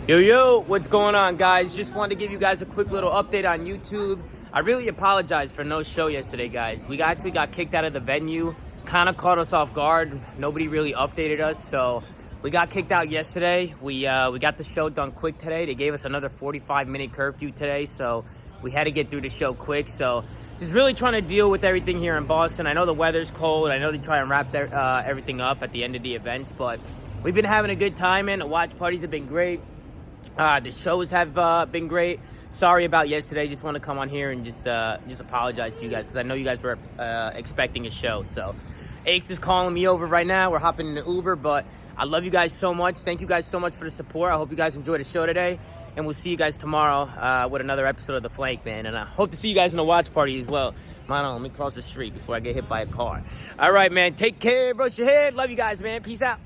Yo, what's going on, guys? Just wanted to give you guys a quick little update on YouTube. I really apologize for no show yesterday, guys. We actually got kicked out of the venue. Kind of caught us off guard. Nobody really updated us, so we got kicked out yesterday. We got the show done quick today. They gave us another 45-minute curfew today, so we had to get through the show quick. So just really trying to deal with everything here in Boston. I know the weather's cold. I know they try and wrap everything up at the end of the events, but we've been having a good time, and the watch parties have been great. The shows have been great. Sorry about yesterday. Just want to come on here and just apologize to you guys because I know you guys were expecting a show. So Aches is calling me over right now. We're hopping in the Uber, but I love you guys so much. Thank you guys so much for the support. I hope you guys enjoyed the show today, and we'll see you guys tomorrow with another episode of The Flank, man. And I hope to see you guys in the watch party as well. Hold on, let me cross the street before I get hit by a car. All right, man. Take care. Brush your head. Love you guys, man. Peace out.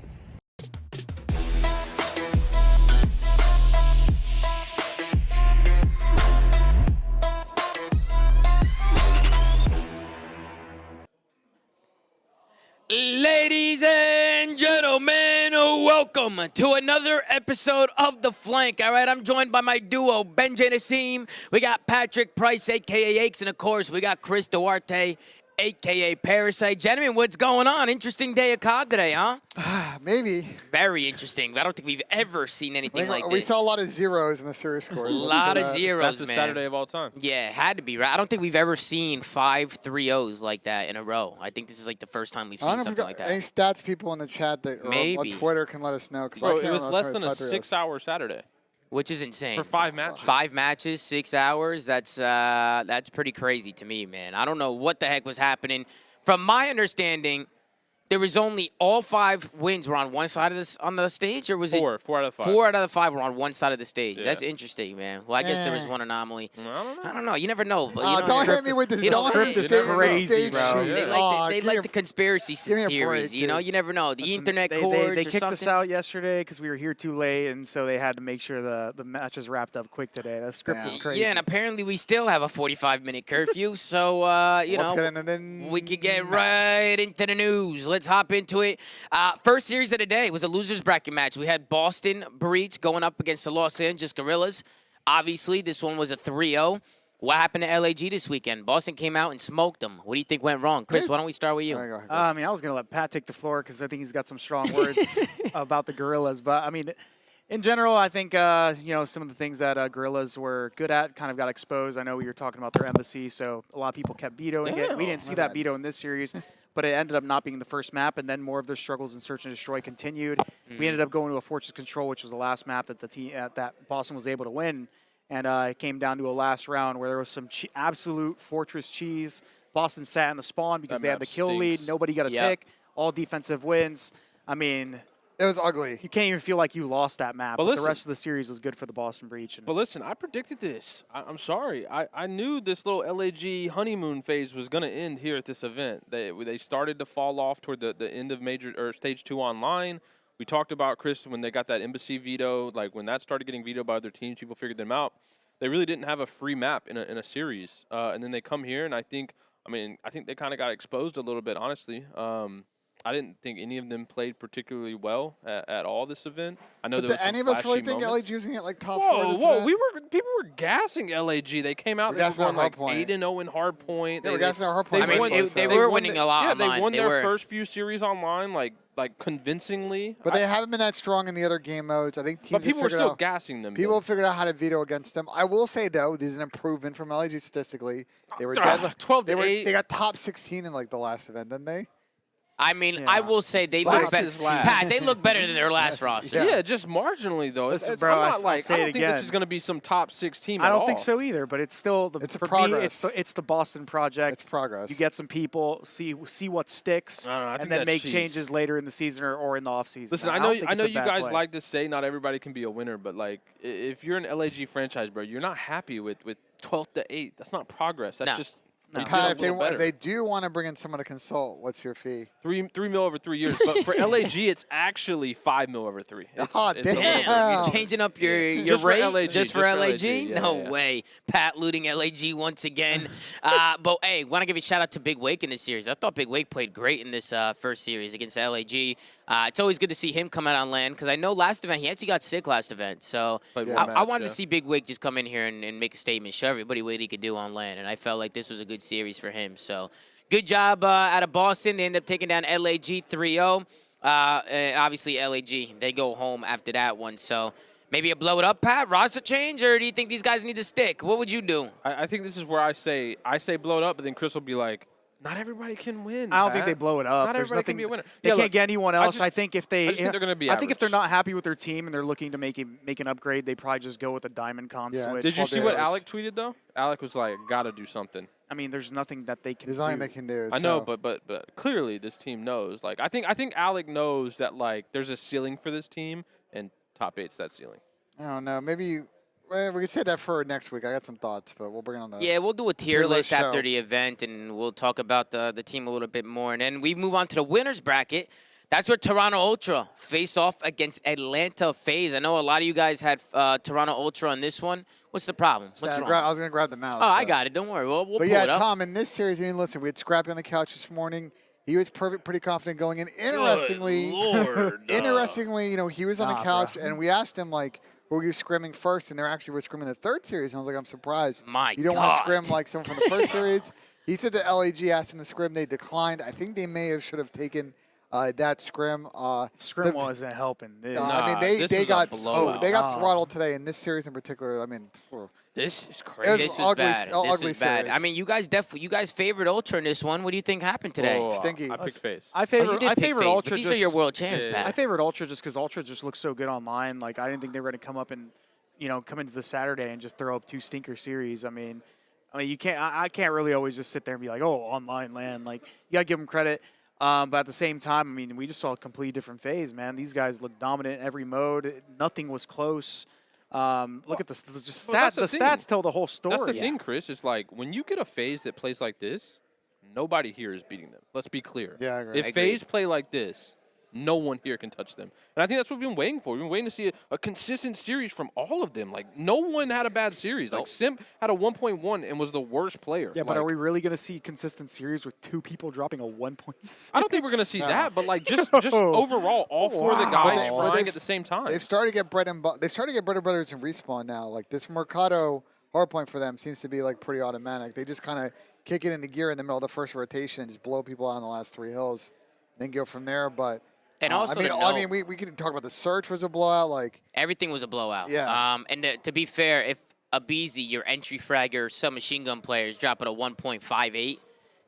Ladies and gentlemen, welcome to another episode of The Flank. All right, I'm joined by my duo, Benji Nassim. We got Patrick Price, a.k.a. Aches, and of course, we got Chris Duarte, a.k.a. Parasite. Gentlemen, what's going on? Interesting day of COD today, huh? Maybe. Very interesting. I don't think we've ever seen anything like this. We saw a lot of zeros in the series scores. A lot of zeros, That's the man. Saturday of all time. Yeah, it had to be, right? I don't think we've ever seen 5 3-0s like that in a row. I think this is like the first time we've seen something like that. Any stats people in the chat that or on Twitter can let us know. Bro, it was less than a 6-hour Saturday. Which is insane. For 5 matches. 5 matches, 6 hours. That's pretty crazy to me, man. I don't know what the heck was happening. From my understanding, there was only all 5 wins were on one side of this on the stage, or was it 4 out of 5? 4 out of the 5 were on one side of the stage. Yeah. That's interesting, man. Well, I guess there was one anomaly. I don't know. You never know. But, don't hit me with this. Don't script is crazy, bro. They like the conspiracy theories. You know, you never know. The internet courts They or kicked something. us out yesterday because we were here too late, and so they had to make sure the matches wrapped up quick today. The script is crazy. Yeah, and apparently we still have a 45-minute curfew, so you know, we could get right into the news. Let's hop into it. First series of the day was a losers bracket match. We had Boston Breach going up against the Los Angeles Guerrillas. Obviously, this one was a 3-0. What happened to LAG this weekend? Boston came out and smoked them. What do you think went wrong? Chris, why don't we start with you? I mean, I was going to let Pat take the floor because I think he's got some strong words about the Guerrillas. But, I mean, in general, I think, you know, some of the things that Guerrillas were good at kind of got exposed. I know we were talking about their embassy, so a lot of people kept vetoing it. We didn't see that veto in this series. But it ended up not being the first map, and then more of their struggles in Search and Destroy continued. We ended up going to a Fortress Control, which was the last map that the team that Boston was able to win, and it came down to a last round where there was some absolute Fortress cheese. Boston sat in the spawn because they had the kill lead. Nobody got a tick. All defensive wins. I mean, it was ugly. You can't even feel like you lost that map. But the rest of the series was good for the Boston Breach. But listen, I predicted this. I'm sorry. I knew this little LAG honeymoon phase was going to end here at this event. They started to fall off toward the end of stage 2 online. We talked about, Chris, when they got that embassy veto, like when that started getting vetoed by other teams, people figured them out. They really didn't have a free map in a series. And then they come here, and I think they kind of got exposed a little bit, honestly. I didn't think any of them played particularly well at all this event. I know there was some any of us really think LAG using it like top 4 this event? People were gassing LAG. They came out and they were going like 8-0 in hardpoint. They were gassing our hardpoint. I mean, they were winning a lot. Yeah, they won their first few series online like convincingly. But they haven't been that strong in the other game modes. I think teams. But people were still gassing them. People figured out how to veto against them. I will say though, this is an improvement from LAG statistically. They were dead. 12 to 8. They got top 16 in like the last event, didn't they? I mean, I will say they look better. Pat, they look better than their last roster. Yeah, just marginally though. Listen, bro, I'm not I don't think this is again. going to be some top 6 team. I don't think so either, but it's still It's a for progress. me, it's the Boston project. It's progress. You get some people, see what sticks, I and think then that's make cheese. changes later in the season or in the off season. Listen, I know you guys like to say not everybody can be a winner, but like if you're an LAG franchise, bro, you're not happy with 12 to 8. That's not progress. That's just Pat, if they do want to bring in someone to consult, what's your fee? $3 million over 3 years, but for LAG, it's actually $5 million over 3. Damn, you're changing up your rate just for LAG? Yeah, no way. Pat looting LAG once again. But hey, want to give a shout out to Big Wake in this series. I thought Big Wake played great in this first series against LAG. It's always good to see him come out on land because I know last event he actually got sick last event. So Played one I match, wanted yeah. to see Big Wig just come in here and make a statement, show everybody what he could do on land. And I felt like this was a good series for him. So good job out of Boston. They end up taking down LAG 3-0. And obviously LAG, they go home after that one. So maybe a blow it up, Pat, roster change, or do you think these guys need to stick? What would you do? I think this is where I say blow it up, but then Chris will be like, not everybody can win. I don't think Pat. they blow it up. Not There's everybody nothing, can be a winner. They Yeah, can't look, get anyone else. I just think if they, think they're going to be I think if they're average. not happy with their team and they're looking to make an upgrade, they probably just go with a diamond con Yeah. switch. Did you see what days. Alec tweeted though? Alec was like, "Gotta do something." I mean, there's nothing that they can There's do. nothing they can do. I know, so- but clearly this team knows. Like, I think Alec knows that like there's a ceiling for this team, and top 8's that ceiling. I don't know. Maybe well, we could say that for next week. I got some thoughts, but we'll bring it on the. Yeah, we'll do a tier tier list list after show. the event, and we'll talk about the team a little bit more. And then we move on to the winners bracket. That's where Toronto Ultra face off against Atlanta FaZe. I know a lot of you guys had Toronto Ultra on this one. What's the problem? What's Stats. wrong? I was gonna grab the mouse. Oh, I but- got it. Don't worry. We'll But pull yeah, it up. Tom, in this series, I mean, listen, we had Scrappy on the couch this morning. He was pretty confident going in. Interestingly, interestingly, you know, he was on the Nah, couch, bro. and we asked him like, "Were you scrimming first?" And they actually were scrimming the third series. And I was like, "I'm surprised. My you don't want to God. scrim like someone from the first series." He said that LAG asked him to scrim. They declined. I think they may have should have taken that scrim. Scrim the- wasn't helping this. I mean, Nah, they this they was a got blowout. they got throttled today in this series in particular. I mean, This is It crazy. was This was ugly- bad. oh, This ugly is bad. series. I mean, you guys favored Ultra in this one. What do you think happened today? Oh, Stinky. I picked FaZe. I Oh, favored you did pick favored FaZe, Ultra. but these are just- your world champs, Yeah, Pat. I favored Ultra just because Ultra just looks so good online. Like I didn't think they were going to come up and, come into the Saturday and just throw up 2 stinker series. I mean, you can't. I can't really always just sit there and be like, oh, online land. Like you got to give them credit. But at the same time, I mean, we just saw a completely different phase, man. These guys look dominant in every mode. Nothing was close. Look at the just Well, that's stats. The the thing. stats tell the whole story. That's the thing, Chris. Is like when you get a FaZe that plays like this, nobody here is beating them. Let's be clear. Yeah, I agree. If FaZe play like this, no one here can touch them. And I think that's what we've been waiting for. We've been waiting to see a consistent series from all of them. Like no one had a bad series. Like Simp had a 1.1 and was the worst player. Yeah, but Like, are we really going to see consistent series with 2 people dropping a 1.6? I don't think we're gonna see that, but like just overall, all 4 of the guys Wow. But frying they've- at the same time. They've started to get bread and butters in respawn now. Like this Mercado hardpoint for them seems to be like pretty automatic. They just kind of kick it into gear in the middle of the first rotation and just blow people out on the last 3 hills, and then go from there. But And also to I note- mean, we can talk about the search was a blowout. Like Everything was a blowout. Yeah. And to be fair, if Abizi, your entry fragger, submachine gun player, is dropping a 1.58,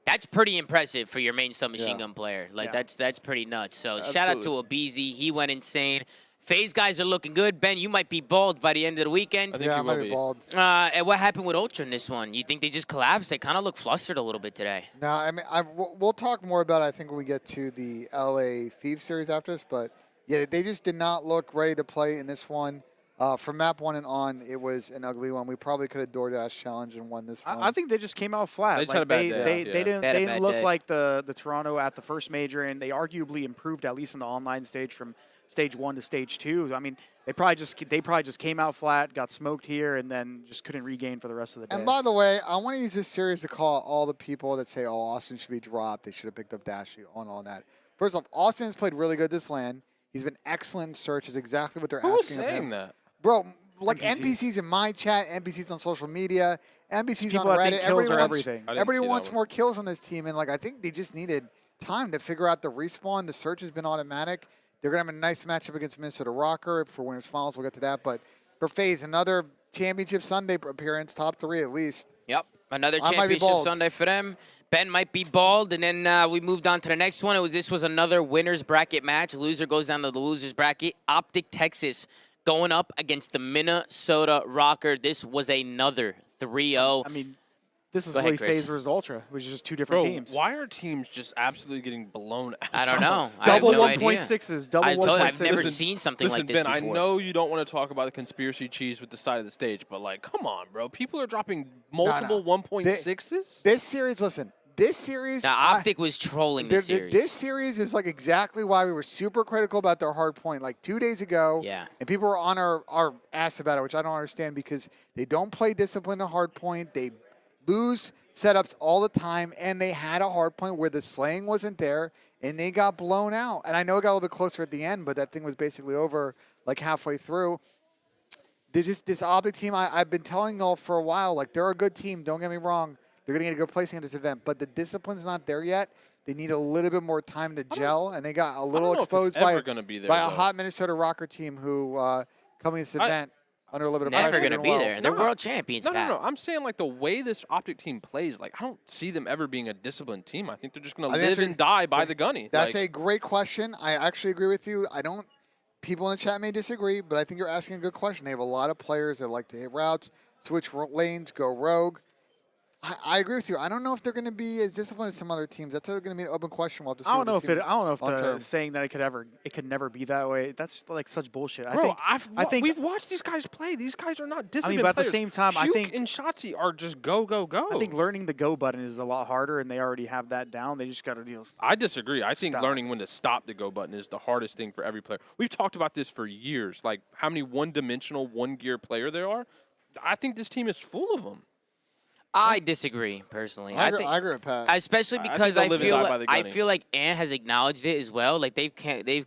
that's pretty impressive for your main submachine Yeah. gun player. Like Yeah. that's pretty nuts. So shout out to Abizi. He went insane. FaZe guys are looking good. Ben, you might be bald by the end of the weekend. I think yeah, he I might will be be. bald. And what happened with Ultra in this one? You think they just collapsed? They kind of look flustered a little bit today. No, I mean, we'll talk more about it, I think, when we get to the LA Thieves series after this. But, yeah, they just did not look ready to play in this one. From map 1 and on, it was an ugly one. We probably could have DoorDash challenged and won this one. I think they just came out flat. They just had a bad day. They Yeah. didn't. They had a They bad didn't look day. like the Toronto at the first major, and they arguably improved at least in the online stage from stage 1 to stage 2. I mean, they probably just came out flat, got smoked here, and then just couldn't regain for the rest of the day. And by the way, I want to use this series to call out all the people that say, oh, Austin should be dropped. They should have picked up Dashy on all that. First off, Austin's played really good this LAN. He's been excellent in search. Is exactly what they're Who was asking of saying him. that? Bro, like NPCs. NPCs in my chat, NPCs on social media, NPCs People on that think Reddit. kills are wants, everything. I didn't everybody see that wants one. more kills on this team. And, like, I think they just needed time to figure out the respawn. The search has been automatic. They're going to have a nice matchup against Minnesota Rokkr for winners finals. We'll get to that. But for FaZe, another championship Sunday appearance, top 3 at least. Yep. Another I might be championship bald. Sunday for them. Ben might be bald, and then we moved on to the next one. This was another winners bracket match. Loser goes down to the losers bracket. Optic Texas going up against the Minnesota Rokkr. This was another 3-0. I mean, this is Go ahead, really Chris. FaZe versus Ultra, which is just 2 different Bro, teams. why are teams just absolutely getting blown out? I don't know. I have Double no idea. 1.6s, double I told you, 1.6s. I've never Listen, seen something Listen, like this Ben, before. I know you don't want to talk about the conspiracy cheese with the side of the stage, but like, come on, bro. People are dropping multiple 1.6s. This series, listen, this series. Now, Optic was trolling this series. This series is like exactly why we were super critical about their hard point like 2 days ago. Yeah. And people were on our ass about it, which I don't understand because they don't play discipline in hard point. They lose setups all the time, and they had a hard point where the slaying wasn't there, and they got blown out. And I know it got a little bit closer at the end, but that thing was basically over like halfway through. This Optic team, I've been telling y'all for a while, like they're a good team. Don't get me wrong. They're going to get a good placing at this event, but the discipline's not there yet. They need a little bit more time to gel, and they got a little exposed by a hot Minnesota Rokkr team who coming to this event under a little bit of Never pressure. going to be there. They're world champions, No. I'm saying like the way this Optic team plays, like I don't see them ever being a disciplined team. I think they're just going to live and die by the gunny. That's a great question. I actually agree with you. People in the chat may disagree, but I think you're asking a good question. They have a lot of players that like to hit routes, switch lanes, go rogue. I agree with you. I don't know if they're going to be as disciplined as some other teams. That's going to be an open question. We'll have to see. I don't know if saying that it could never be that way. That's like such bullshit. Bro, I think we've watched these guys play. These guys are not disciplined. But at players. the same time, Puke I think and Shotzi are just go. I think learning the go button is a lot harder, and they already have that down. They just got to deal. I disagree. I think learning when to stop the go button is the hardest thing for every player. We've talked about this for years. Like how many one-dimensional, one-gear player there are. I think this team is full of them. I disagree personally. I agree with Pat. Especially because I feel like Ant has acknowledged it as well. Like they've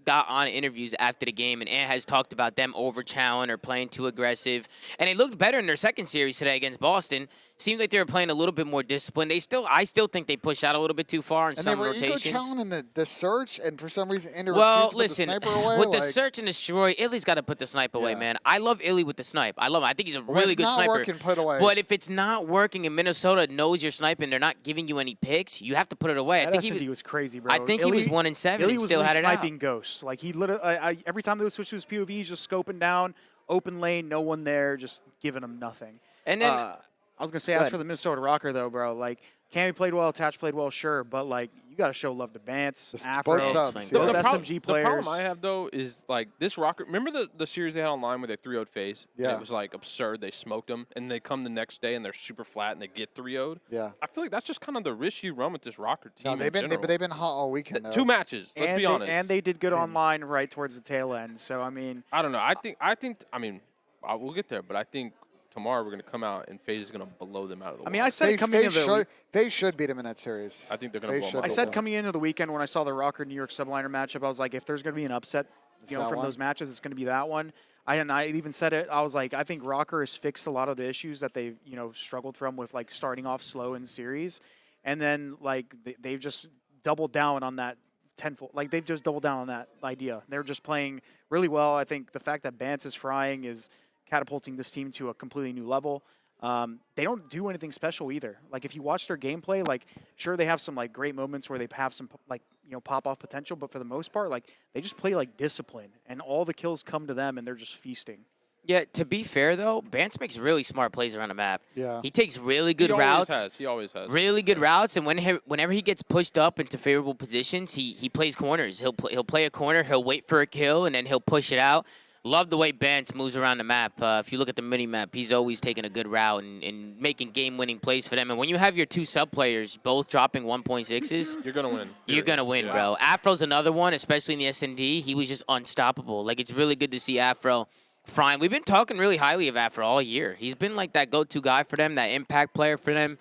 got on interviews after the game, and Ant has talked about them over-challenging or playing too aggressive. And they looked better in their second series today against Boston. Seemed like they were playing a little bit more disciplined. I still think they pushed out a little bit too far in some rotations. And they were ego-challenging the search, and for some reason, Ender well, refused to put the sniper away. With the search and destroy, Illy's got to put the snipe away, man. I love Illy with the snipe. I love him. I think he's a really good sniper. Working, put it away. But if it's not working and Minnesota knows you're sniping, they're not giving you any picks, you have to put it away. I think he was crazy, bro. I think he was 1-7 and still had it out. Sniping ghosts. Like he literally, every time they would switch to his POV, he's just scoping down, open lane, no one there, just giving him nothing. And then I was going to say, as for the Minnesota Rokkr, though, bro, like, Cammy played well, Tatch played well, sure, but, like, you got to show love to Bance, Afro, both SMG players. The problem I have, though, is, like, this Rokkr – remember the series they had online where they 3-0'd FaZe? Yeah. And it was, like, absurd. They smoked them, and they come the next day, and they're super flat, and they get 3-0'd. Yeah. I feel like that's just kind of the risk you run with this Rokkr team No, they've been hot all weekend, though. 2 matches, let's be honest. And they did good online right towards the tail end, so, I mean – I don't know. I mean, we'll get there, but I think – tomorrow we're going to come out and FaZe is going to blow them out of the water. I mean, I said coming into the they should beat them in that series. I think they're going to blow them out. I said coming into the weekend when I saw the Rokkr New York subliner matchup, I was like, if there's going to be an upset, from those matches, it's going to be that one. I even said it. I was like, I think Rokkr has fixed a lot of the issues that they've struggled from with like starting off slow in series, and then like they've just doubled down on that tenfold. Like they've just doubled down on that idea. They're just playing really well. I think the fact that Bance is frying is catapulting this team to a completely new level. They don't do anything special either. Like if you watch their gameplay, like sure they have some like great moments where they have some like pop off potential, but for the most part, like they just play like discipline, and all the kills come to them, and they're just feasting. Yeah, to be fair though, Bance makes really smart plays around the map. Yeah, he takes really good routes. He always has really good routes, and whenever he gets pushed up into favorable positions, he plays corners. He'll play a corner, he'll wait for a kill, and then he'll push it out. Love the way Bance moves around the map. If you look at the mini-map, he's always taking a good route and making game-winning plays for them. And when you have your 2 sub-players both dropping 1.6s, you're going to win. You're going to win, bro. Afro's another one, especially in the S&D. He was just unstoppable. Like, it's really good to see Afro frying. We've been talking really highly of Afro all year. He's been like that go-to guy for them, that impact player for them.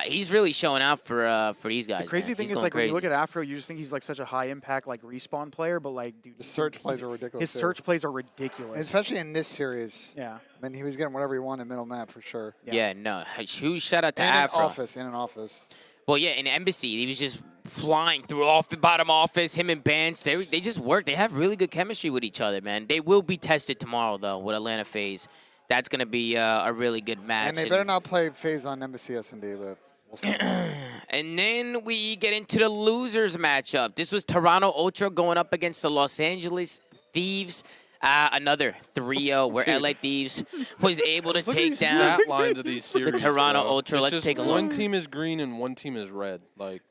He's really showing out for these guys. The crazy thing is, like, when you look at Afro, you just think he's like such a high impact, like respawn player, but like, dude, the search plays are ridiculous. His search plays are ridiculous, especially in this series. Yeah, I mean, he was getting whatever he wanted in middle map for sure. Yeah, no, huge shout out to Afro. In an office. Well, yeah, in Embassy, he was just flying through bottom office. Him and Bance, they just work. They have really good chemistry with each other, man. They will be tested tomorrow though with Atlanta FaZe. That's gonna be a really good match. And they better not play FaZe on Embassy S&D, but. And then we get into the losers matchup. This was Toronto Ultra going up against the Los Angeles Thieves. Another 3-0 where LA Thieves was able to take down lines of these series, the Toronto bro. Ultra. Let's take a look. One team is green and one team is red. Like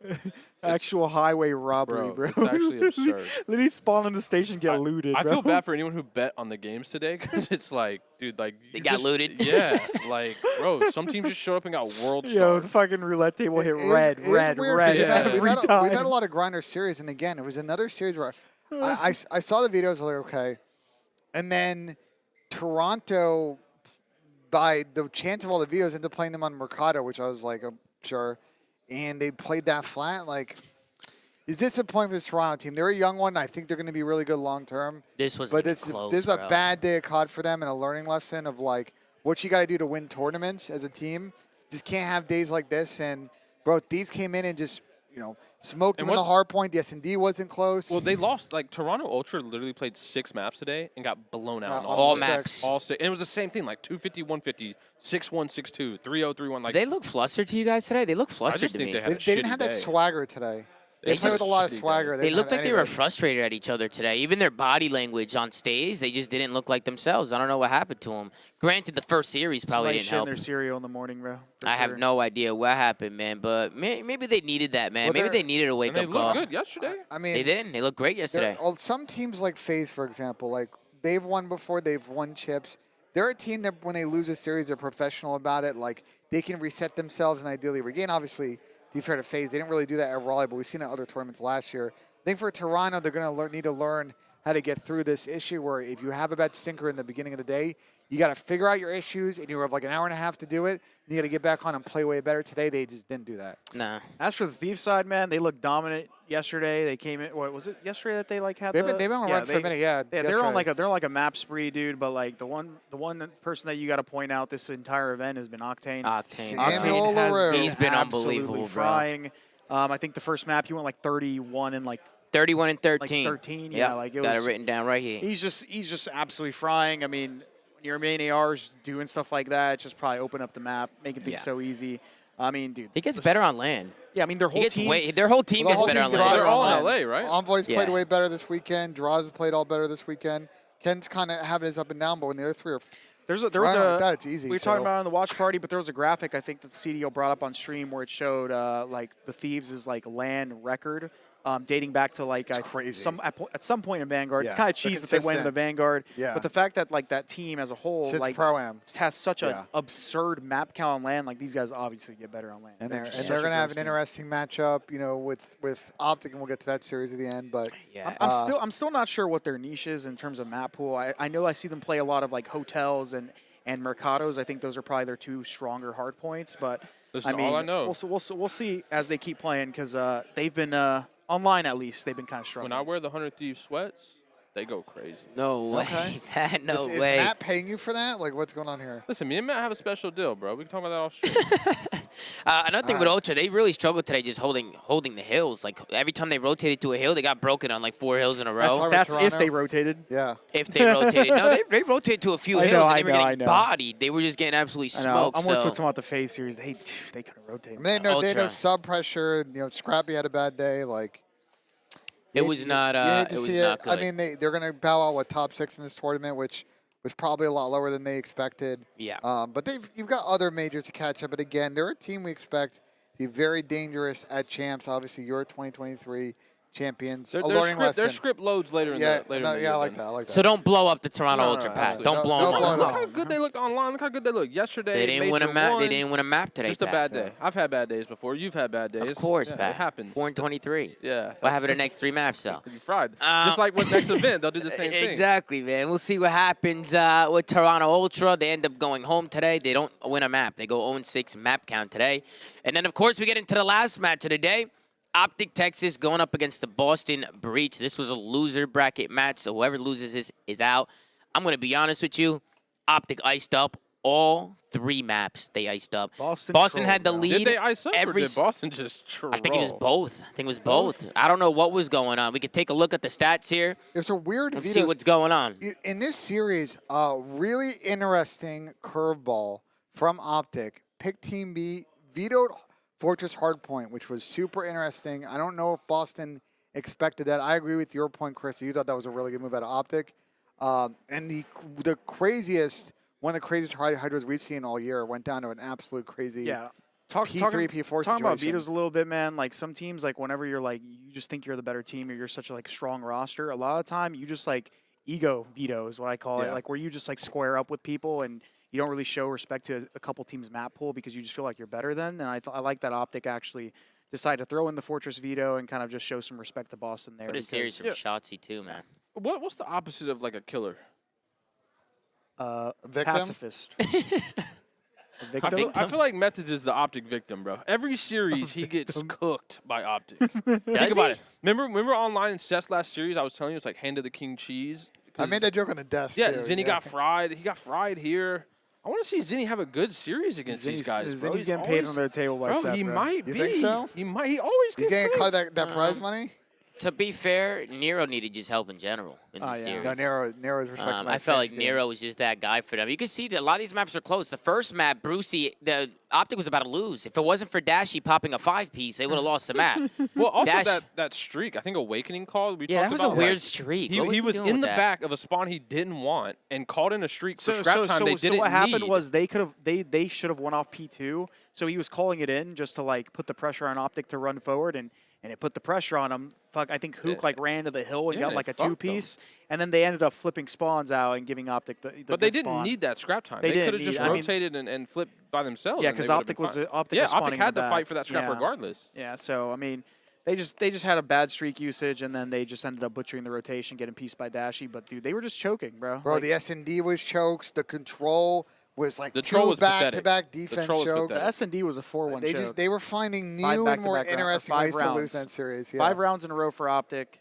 actual highway robbery, bro. It's actually absurd. Literally spawn in the station, get looted. I bro. feel bad for anyone who bet on the games today because it's like, dude, like they got looted. Yeah, like, bro, some teams just showed up and got world stars. Yo, the fucking roulette table hit red. We've had a lot of grinder series, and again, it was another series where I saw the videos. I was like, okay. And then Toronto, by the chance of all the videos, ended up playing them on Mercado, which I was like, sure. And they played that flat. Like, is disappointing for this Toronto team. They're a young one. I think they're going to be really good long term. This was But close, this is a bro. bad day of COD for them and a learning lesson of like what you got to do to win tournaments as a team. Just can't have days like this. And bro, Thieves came in and just smoked them in the hard point. The S&D wasn't close. Well, they lost. Like, Toronto Ultra literally played 6 maps today and got blown out. In all six. maps. All 6. And it was the same thing, like 250, 150, 6-1, 6-2, 3-0, 3-1. Like, They look flustered to you guys today? They look I flustered just to think me. they had a They didn't shitty have that day. swagger today. They They played with a just- lot of shitty day. swagger. They didn't looked have like they were anybody. frustrated at each other today. Even their body language on stage, they just didn't look like themselves. I don't know what happened to them. Granted, the first series probably Somebody didn't shitting help. their cereal in the morning, bro. for I have sure. no idea what happened, man. But maybe they needed that, man. Well, Maybe they're- they needed a And wake they up call. looked good yesterday. I mean, They did. They looked great yesterday. Some teams like FaZe, for example, like they've won before. They've won chips. They're a team that when they lose a series, they're professional about it. Like they can reset themselves and ideally regain. Obviously, to be fair to FaZe, they didn't really do that at Raleigh, but we've seen it in other tournaments last year. I think for Toronto, they're going to need to learn how to get through this issue where if you have a bad stinker in the beginning of the day, you got to figure out your issues, and you have like an hour and a half to do it. And you got to get back on and play way better. Today, they just didn't do that. Nah. As for the Thieves side, man, they looked dominant yesterday. They came in. What was it yesterday that they like had? They've been on a run for a minute. Yeah, they're on yesterday. like a map spree, dude. But like the one person that you got to point out this entire event has been Octane. Octane. Samuel Octane has Larue. He's been absolutely unbelievable, bro. frying. I think the first map he went like 31 and like 31 and 13. 13, yeah, Yep. like it Got was- it written down right here. he's just absolutely frying. I mean, when your main AR's doing stuff like that, it's just probably open up the map, making things Yeah. so easy. I mean, dude, He gets better on land. Yeah, I mean their He whole gets team. their whole team The gets whole better team on gets land. They're all in online. LA, right? Envoys Yeah. played way better this weekend. Draws has played all better this weekend. Ken's kind of having his up and down, but when the other three are There was frying a like that, it's easy. we were talking about it on the watch party, but there was a graphic I think that the CDO brought up on stream where it showed like the Thieves' like land record dating back to like crazy. at some point in Vanguard. It's Yeah, kind of they're cheese that they went into consistent. Vanguard. Yeah. But the fact that like that team as a whole Since like Pro-Am. has such Yeah. an absurd map count on land, like these guys obviously get better on land. And just they're such a going to have gross an team. interesting matchup, with Optic, and we'll get to that series at the end. But Yeah. I'm still not sure what their niche is in terms of map pool. I know I see them play a lot of like hotels and mercados. I think those are probably their two stronger hard points. But Listen, I mean, all I know. we'll see as they keep playing because they've been online at least they've been kind of struggling. When I wear the 100 Thieves sweats, they go crazy. No way. Okay. Pat, no is way. Matt paying you for that? Like, what's going on here? Listen, me and Matt have a special deal, bro. We can talk about that off stream. Another thing with Ultra, they really struggled today just holding the hills. Like every time they rotated to a hill, they got broken on like 4 hills in a row. That's That's if Toronto? they rotated. Yeah. If they rotated. No, they rotated to a few I hills know, and I they were know, I getting know. bodied. They were just getting absolutely I know. smoked. I'm more so. talking about the FaZe series. They couldn't rotate. I mean, they know Ultra. sub pressure. Scrappy had a bad day. Like, It was not. you hate It to was see not it. good. I mean, they're going to bow out top 6 in this tournament, which was probably a lot lower than they expected. Yeah. But you've got other majors to catch up. But again, they're a team we expect to be very dangerous at champs. Obviously, you're 2023 champions. Their a learning lesson. script loads later in Yeah, the later no, in the yeah, year I like then. that. I like that. So don't blow up the Toronto No, Ultra, no, Pat. absolutely. Don't No, blow don't them blow up. it Look up. how good they looked online. Look how good they look. Yesterday, They didn't win a Major map. They won. didn't win a map today. Just a Pat. bad day. I've had bad days before. You've had bad days. Of course, yeah, Pat. It happens. 4 and 23. Yeah. What happened to the next 3 maps, though? You fried. Uh, Just like with next event, they'll do the same thing. Exactly, man. We'll see what happens with Toronto Ultra. They end up going home today. They don't win a map. They go 0-6 map count today. And then, of course, we get into the last match of the day. Optic Texas going up against the Boston Breach. This was a loser bracket match, so whoever loses this is out. I'm going to be honest with you. Optic iced up all 3 maps. They iced up. Boston had the trolled, lead. Did they ice up or every did Boston just troll? I think it was both. I don't know what was going on. We could take a look at the stats here. There's a weird Let's Vito's- see what's going on. in this series, really interesting curveball from Optic. Pick Team B, vetoed Fortress Hardpoint, which was super interesting. I don't know if Boston expected that. I agree with your point, Chris. You thought that was a really good move out of Optic. And the craziest, one of the craziest hydras we've seen all year went down to an absolute crazy Yeah. P3, P4 Talking about situation. vetoes a little bit, man. Like some teams, like whenever you're like, you just think you're the better team or you're such a like strong roster. A lot of the time, you just like ego veto is what I call it. Yeah. Like where you just like square up with people and you don't really show respect to a couple teams' map pool because you just feel like you're better than. And I like that Optic actually decided to throw in the Fortress veto and kind of just show some respect to Boston there. What a because, series from Shotzi, too, man. What's the opposite of like a killer? Victim? Pacifist. I feel like Methods is the Optic victim, bro. Every series he gets cooked by Optic. Think about it. Remember online in Seth's last series, I was telling you it's like Hand of the King cheese. I made that joke on the desk. Yeah, too, Zinni got fried. He got fried here. I want to see Zinni have a good series against these guys, bro. He's getting paid on the table by Seth, he bro. might be. You think so? He might. He always He's gets getting paid. cut that prize money. To be fair, Nero needed just help in general in the yeah. series. No, Nero's respected. I felt like Nero was just that guy for them. You can see that a lot of these maps are close. The first map, Brucey, the Optic was about to lose. If it wasn't for Dashy popping a 5-piece, they would have lost the map. Well, also that streak, I think Awakening call. We talked that was about, a weird streak. He was doing in with the that? back of a spawn he didn't want and called in a streak for scrap time they didn't So what happened need. was they should have won off P2. So he was calling it in just to like put the pressure on Optic to run forward, and it put the pressure on him. I think Hook like ran to the hill and got like a 2-piece, and then they ended up flipping spawns out and giving Optic the But they good didn't spawn. need that scrap time. They They could have didn't just need- I mean- rotated and flipped by themselves. Yeah, and because they would've Optic been was fine. Optic Yeah, was Optic spawning had in to the fight back. for that scrap Yeah. regardless. Yeah, so I mean, they just had a bad streak usage, and then they just ended up butchering the rotation, getting pieced by Dashy. But dude, they were just choking, bro. Bro, Like, the S&D was chokes. The control was like The troll two was pathetic. back-to-back The defense troll was chokes. pathetic. the S&D was a 4-1 choke. They were finding Five new and more back-to-back interesting five ways to lose rounds. that series. Yeah. 5 rounds in a row for Optic.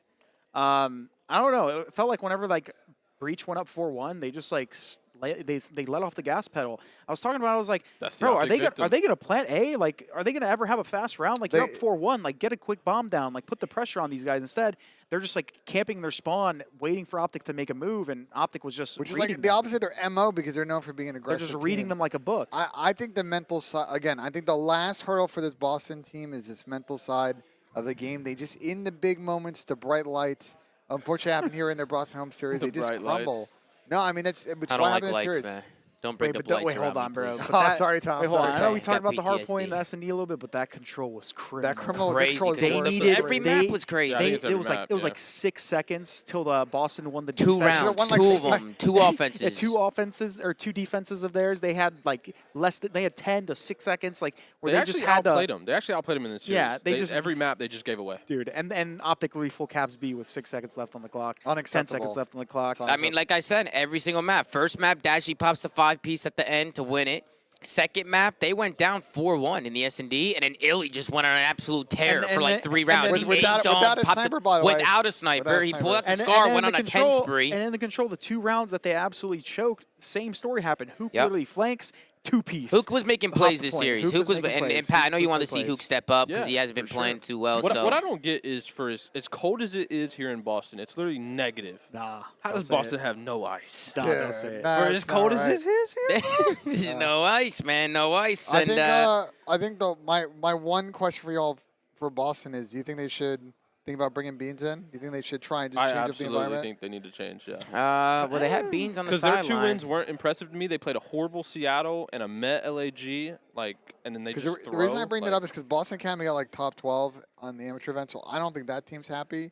I don't know. It felt like whenever like Breach went up 4-1, they just like they let off the gas pedal. I was talking about. I was like, That's the bro, are Optic they victim. gonna plant A? Like, are they gonna ever have a fast round? Like, you're up They- 4-1. Like, get a quick bomb down. Like, put the pressure on these guys. Instead, they're just like camping their spawn, waiting for Optic to make a move, and Optic was just Which is reading like the them. opposite of their MO because they're known for being an They're aggressive just reading team. them like a book. I think the mental side, again, I think the last hurdle for this Boston team is this mental side of the game. They just, in the big moments, the bright lights, unfortunately happened here in their Boston home series, The they just bright crumble. lights. No, I mean, it's I what don't like happened in the lights, series. man. Don't bring up lights wait, around hold on, me, bro. please. But Oh, that- sorry, Tom. Wait, hold on. Sorry, I know Tom. we talked Got about the hard point in the PTSD. S&D a little bit, but that control was crazy. That criminal Crazy, control is they worse. needed every map was crazy. Yeah, I think it's every it was like map, it was yeah. like 6 seconds till the Boston won the Two defense. rounds, won, like, two of like- them, two offenses. Yeah, 2 offenses or 2 defenses of theirs. They had like they had 10 to 6 seconds, like where They they actually just had outplayed to. them. They actually outplayed them in this series. Yeah, they just- every map they just gave away. Dude, and optically full caps B with 6 seconds left on the clock. 10 Unacceptable. seconds left on the clock. It's I mean, like I said, every single map. First map, Dashy pops the 5-piece at the end to win it. Second map, they went down 4-1 in the S&D, and then Illy just went on an absolute tear And- for and like then- 3 and rounds. then- He Without- aced them, without a popped sniper, by the way. Without a sniper. Without a He sniper. pulled out the And scar, then went the on a 10 control- spree. And in the control, the 2 rounds that they absolutely choked, same story happened. Hook Yep. literally flanks, 2-piece. Hook was making Off plays the this point. series. Hook Hook was, making and plays. Pat, I know you Hook want to made see plays. Hook step up because Yeah, he hasn't been for playing sure. too well. What, so what I don't get is for as cold as it is here in Boston, it's literally negative. Nah. How don't does say Boston it. have no ice? Nah, don't say it. Nah, For it's as cold not as right. this is here? there's no ice, man. No ice. I And think I think my one question for y'all for Boston is: do you think they should think about bringing Beans in? Do you think they should try and just I change up the absolutely environment? think they need to change, yeah. well, they had Beans on the Because their sideline. 2 wins weren't impressive to me. They played a horrible Seattle and a Met LAG, and then they Because just the reason I throw, bring that up is because Boston Academy got like top 12 on the amateur event, so I don't think that team's happy.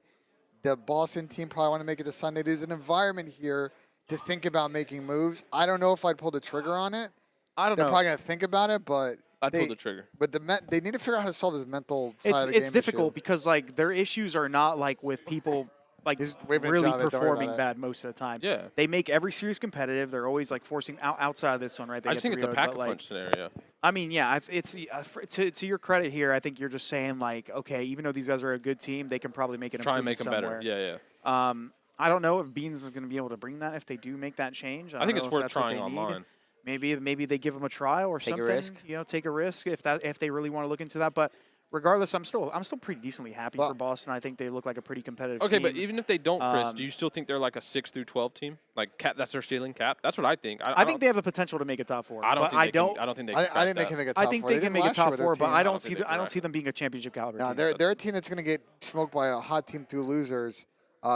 The Boston team probably want to make it to Sunday. There's an environment here to think about making moves. I don't know if I'd pull the trigger on it. I don't They're know. probably gonna think about it, but I'd they, pull the trigger. But they need to figure out how to solve this mental side of the game. It's difficult issue. because like their issues are not like with people like He's waving at really Javed, don't worry performing about it. bad most of the time. Yeah. They make every series competitive. They're always like forcing outside of this one, right? They I get just think it's a 3-0'd, pack but, a like, punch scenario. I mean, yeah, it's to your credit here. I think you're just saying like, okay, even though these guys are a good team, they can probably make an Try and make improvement them better. somewhere. Yeah, yeah. I don't know if Beans is going to be able to bring that if they do make that change. I think don't it's know if worth that's what trying they need. online. Maybe they give them a trial or Take a something. risk. You know, take a risk if they really want to look into that. But regardless, I'm still pretty decently happy Well- for Boston. I think they look like a pretty competitive Okay, team. but even if they don't, Chris, do you still think they're like a 6 through 12 team? Like cap, that's their ceiling cap. That's what I think. I think they have the potential to make a top 4. I don't but think I they don't. can. I don't think they. I think they can make a top I think four. they did can make a last year top with their 4, but team. I I don't don't see think the, they I can don't see them being a championship caliber. No, team. they're a team that's going to get smoked by a hot team through losers.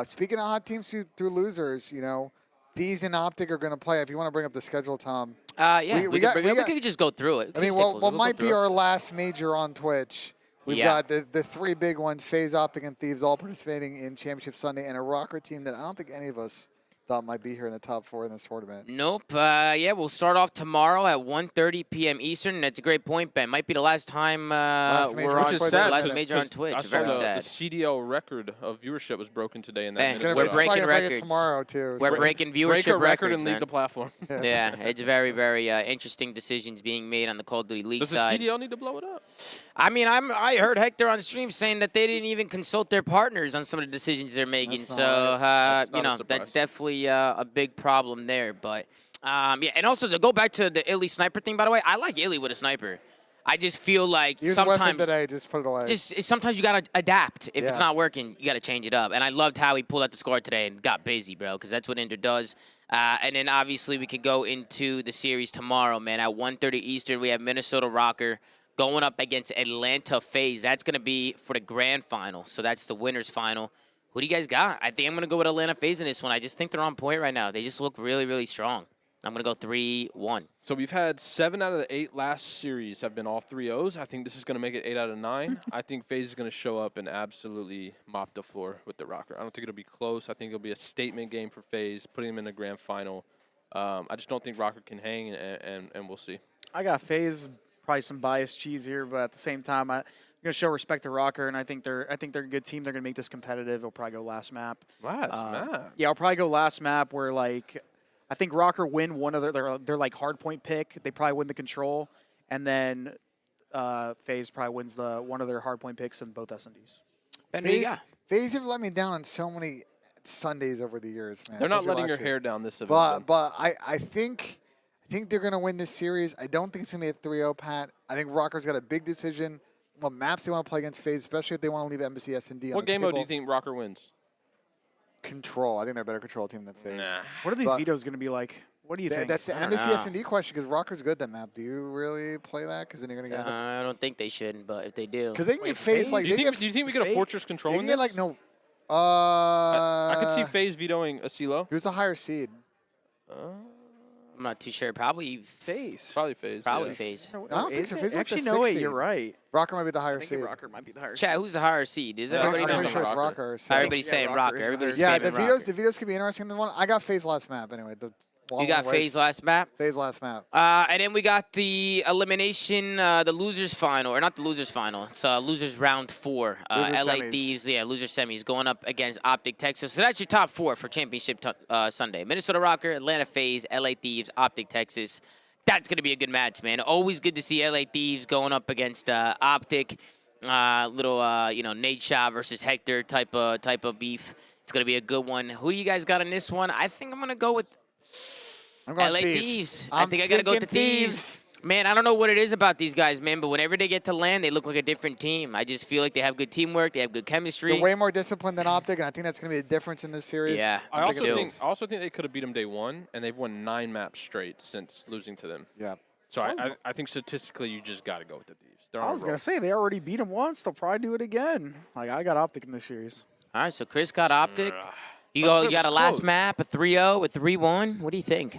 Speaking of hot teams through losers, you know, Thieves and Optic are going to play. If you want to bring up the schedule, Tom. Yeah, we got- we could just go through it. I mean, what might be our last major on Twitch. We've Yeah. got the 3 big ones, FaZe, Optic, and Thieves, all participating in Championship Sunday, and a Rokkr team that I don't think any of us thought might be here in the top 4 in this tournament. Nope. Yeah, we'll start off tomorrow at 1:30 p.m. Eastern. That's a great point, Ben. Might be the last time we're on Which is sad, last major on Twitch. I saw Very the sad. CDL record of viewership was broken today in that. Ben, Minnesota. we're breaking records tomorrow too. We're so- breaking viewership Break a record records, and man. leave the platform. Yeah, it's very, very interesting decisions being made on the Call of Duty League Does the side. CDL need to blow it up? I mean, I heard Hector on stream saying that they didn't even consult their partners on some of the decisions they're making. That's So, that's you not a know, surprise. that's definitely a big problem there. But, yeah, and also to go back to the Illy sniper thing, by the way, I like Illy with a sniper. I just feel like Use a weapon sometimes today, just put it away. sometimes you got to adapt. If it's Yeah. not working, you got to change it up. And I loved how he pulled out the score today and got busy, bro, because that's what Ender does. And then, obviously, we could go into the series tomorrow, man. At 1:30 Eastern, we have Minnesota Rokkr going up against Atlanta FaZe. That's going to be for the grand final. So that's the winner's final. Who do you guys got? I think I'm going to go with Atlanta FaZe in this one. I just think they're on point right now. They just look really, really strong. I'm going to go 3-1. So we've had 7 out of the 8 last series have been all 3-0s. I think this is going to make it 8 out of 9. I think FaZe is going to show up and absolutely mop the floor with the Rokkr. I don't think it'll be close. I think it'll be a statement game for FaZe, putting them in the grand final. I just don't think Rokkr can hang, and we'll see. I got FaZe, probably some biased cheese here, but at the same time, I'm going to show respect to Rokkr, and I think they're a good team. They're going to make this competitive. They'll probably go last map. Last map? Yeah, I'll probably go last map where, like, I think Rokkr win one of their like hard point pick. They probably win the control, and then FaZe probably wins one of their hard point picks in both SNDs. Ben, who you got? FaZe have let me down on so many Sundays over the years, man. They're not especially letting your last year. hair down this event. But I think they're going to win this series. I don't think it's going to be a 3-0, Pat. I think Rocker's got a big decision. What maps they want to play against FaZe, especially if they want to leave Embassy S&D on What the game table. mode do you think Rokkr wins? Control. I think they're a better control team than FaZe. Nah. What are these But- vetoes going to be like? What do you think? That's the I don't Embassy know. S&D question because Rocker's good at that map. Do you really play that? Because then you're going to get I don't think they should, but if they do. because they can Wait, get FaZe FaZe? like Do you they think, get, do you think we get a Fate? fortress control they in can this? get like no. I could see FaZe vetoing a CeeLo. Who's a higher seed? I'm not too sure. Probably FaZe. Probably FaZe. Probably yeah. FaZe. I don't think so. FaZe is like Actually, the no, 6th wait, seed. you're right. Rocker might be the higher I think seed. Rokkr might be the higher. Chat, who's the higher seed? Is Yeah, everybody I'm Everybody knows? pretty knows sure it's Rokkr. Rocker. So. Everybody's Yeah, saying Rokkr Rocker. is Everybody's Yeah, saying the Rocker. vetoes could be interesting. The one I got FaZe last map anyway. You got FaZe last map. FaZe last map. And then we got the elimination, the losers final, or not the losers final. It's losers round 4. Loser LA semis. Thieves, yeah, loser semis going up against Optic Texas. So that's your top 4 for championship Sunday. Minnesota Rokkr, Atlanta FaZe, LA Thieves, Optic Texas. That's gonna be a good match, man. Always good to see LA Thieves going up against Optic. Little Nate Shaw versus Hector type of beef. It's gonna be a good one. Who do you guys got in this one? I think I'm gonna go with I'm going LA Thieves. Thieves. I'm I think I gotta go with the thinking Thieves. Man, I don't know what it is about these guys, man, but whenever they get to land, they look like a different team. I just feel like they have good teamwork, they have good chemistry. They're way more disciplined than Optic, and I think that's going to be the difference in this series. Yeah. I think also think they could have beat them day 1, and they've won 9 maps straight since losing to them. Yeah. So I think statistically you just got to go with the Thieves. They're on I a was roll. going to say, they already beat him once. They'll probably do it again. Like, I got Optic in this series. All right, so Chris got Optic. You But it got a was last close. map, a 3-0, a 3-1. What do you think?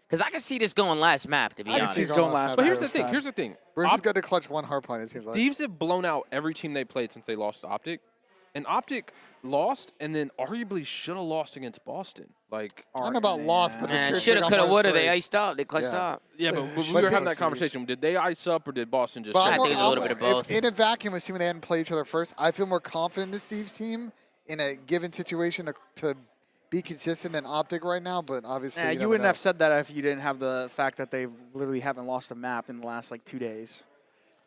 Because I can see this going last map, to be I can honest. see He's it going last last map. But here's too. the thing. Here's the thing. Bruce is good to clutch one hard point, it seems like. Thieves have blown out every team they played since they lost to Optic. And Optic lost and then arguably should have lost against Boston. Like, I don't know about loss, but Man, the shoulda, coulda, woulda. They iced out. They clutched Yeah. out. yeah, but we But were having they- that conversation. Did they ice up or did Boston just But I straight think it's a little bit of both. In a vacuum, assuming they hadn't played each other first, I feel more confident in the Thieves team in a given situation to be consistent than Optic right now, but obviously Yeah, you never wouldn't know. have said that if you didn't have the fact that they literally haven't lost a map in the last like 2 days.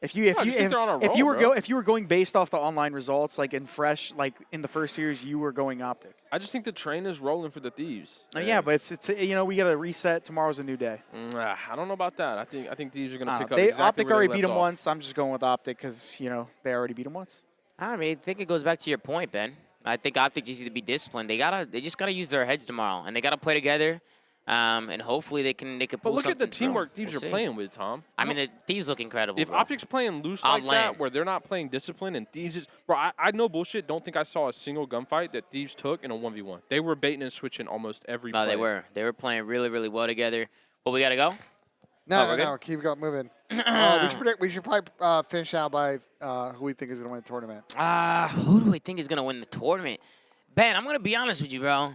If you I just think they're on a roll, bro. if you were going based off the online results, like in fresh, like in the first series, you were going Optic. I just think the train is rolling for the Thieves. Yeah, but it's we got to reset. Tomorrow's a new day. I don't know about that. I think Thieves are going to pick up They exactly Optic where already they beat left them off. once. I'm just going with Optic because they already beat them once. I mean, I think it goes back to your point, Ben. I think Optic just need to be disciplined. They just gotta use their heads tomorrow, and they gotta play together. And hopefully they can pull But look at the something through. teamwork Thieves We'll are see. playing with, Tom. I mean, the Thieves look incredible. If bro. Optic's playing loose On like that, land. where they're not playing discipline, and Thieves is bro, I know bullshit. Don't think I saw a single gunfight that Thieves took in a 1v1. They were baiting and switching almost every No, play. they were playing really, really well together. But we gotta go. No, keep going, moving. We should probably finish out by who we think is going to win the tournament. Who do we think is gonna win the tournament? Ben, I'm gonna be honest with you, bro.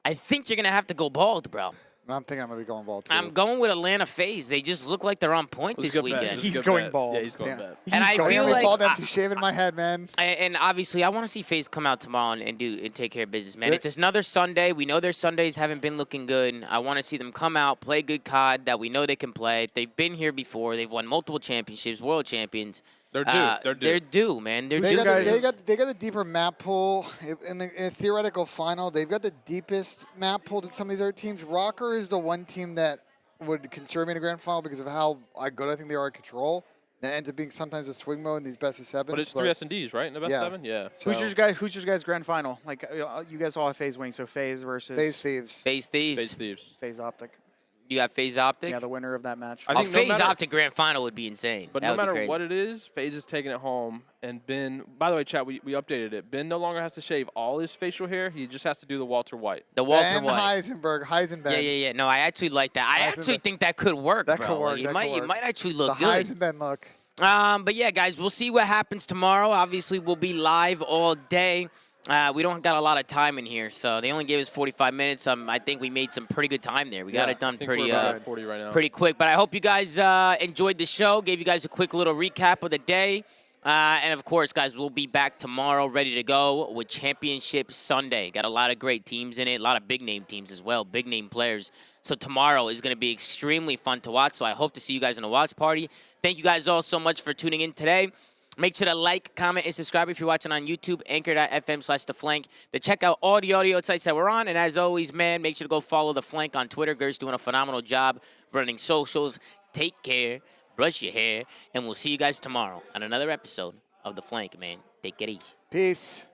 I think you're going to have to go bald, bro. I'm thinking I'm going to be going bald, too. I'm going with Atlanta FaZe. They just look like they're on point this weekend. He's going bald. Yeah, he's going Yeah. bad. And I feel I'm like bald after shaving my head, man. and obviously, I want to see FaZe come out tomorrow and take care of business, man. It's another Sunday. We know their Sundays haven't been looking good. I want to see them come out, play good COD that we know they can play. They've been here before. They've won multiple championships, world champions. They're due. They're due, man. They're They due. got the deeper map pool. In a theoretical final, they've got the deepest map pool than some of these other teams. Rokkr is the one team that would concern me in a grand final because of how good I think they are at control. That ends up being sometimes a swing mode in these best of seven. But it's 3 S&Ds, right? In the best Yeah. 7? Yeah. So- Who's your guys' grand final? Like you guys all have FaZe winning, so FaZe versus FaZe Thieves. FaZe Thieves. FaZe Thieves. FaZe Optic. You got FaZe Optic. Yeah, the winner of that match. I A think no FaZe matter- Optic grand final would be insane. But That no would be matter crazy. what it is, FaZe is taking it home. And Ben, by the way, chat, we updated it. Ben no longer has to shave all his facial hair. He just has to do the Walter White. The Walter And White. Heisenberg. Yeah. No, I actually like that. I actually think that could work, That bro. could work, Like, that could it work. might actually look The good. Heisenberg look. But yeah, guys, we'll see what happens tomorrow. Obviously, we'll be live all day. We don't got a lot of time in here, so they only gave us 45 minutes. I think we made some pretty good time there. We got it done I think pretty we're about at 40 right now. pretty quick. But I hope you guys enjoyed the show. Gave you guys a quick little recap of the day. And of course, guys, we'll be back tomorrow ready to go with Championship Sunday. Got a lot of great teams in it, a lot of big name teams as well, big name players. So tomorrow is going to be extremely fun to watch. So I hope to see you guys in the watch party. Thank you guys all so much for tuning in today. Make sure to like, comment, and subscribe if you're watching on YouTube, anchor.fm/theflank. To check out all the audio sites that we're on. And as always, man, make sure to go follow The Flank on Twitter. Gert's doing a phenomenal job running socials. Take care, brush your hair, and we'll see you guys tomorrow on another episode of The Flank, man. Take it easy. Peace.